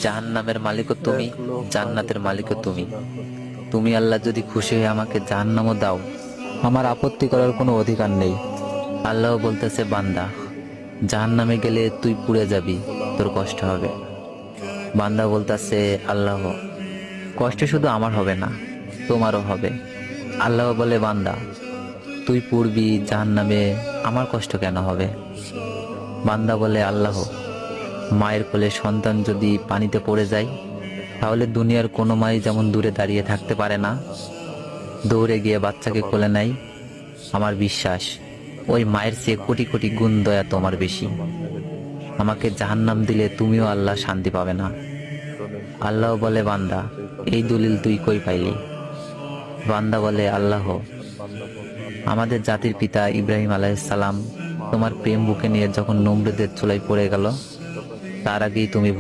জাহান্নামের মালিকও তুমি, জান্নাতের মালিকও তুমি। তুমি আল্লাহ যদি খুশি হয়ে আমাকে জাহান্নামও দাও, আমার আপত্তি করার কোনো অধিকার নেই। আল্লাহ বলতেছে, বান্দা জাহান্নামে গেলে তুই পুড়ে যাবি, তোর কষ্ট হবে। বান্দা বলতেছে, আল্লাহ কষ্ট শুধু আমার হবে না, তোমারও হবে। আল্লাহ বলে, বান্দা তুই পুড়বি জাহান্নামে, আমার কষ্ট কেন হবে? বান্দা বলে, আল্লাহ মায়ের কোলে সন্তান যদি পানিতে পড়ে যায়, তাহলে দুনিয়ার কোনো মাই যেমন দূরে দাঁড়িয়ে থাকতে পারে না, দৌড়ে গিয়ে বাচ্চাকে কোলে নেয়, আমার বিশ্বাস ওই মায়ের চেয়ে কোটি কোটি গুণ দয়া তোমার বেশি। আমাকে জাহান্নাম দিলে তুমিও আল্লাহ শান্তি পাবে না। আল্লাহ বলে, বান্দা এই দলিল তুই কই পাইলি? বান্দা বলে, আল্লাহ আমাদের জাতির পিতা ইব্রাহিম আলাইহিস সালাম তোমার প্রেম বুকে নিয়ে যখন নমরুদের চুলায় পড়ে গেল, তার আগেই তুমি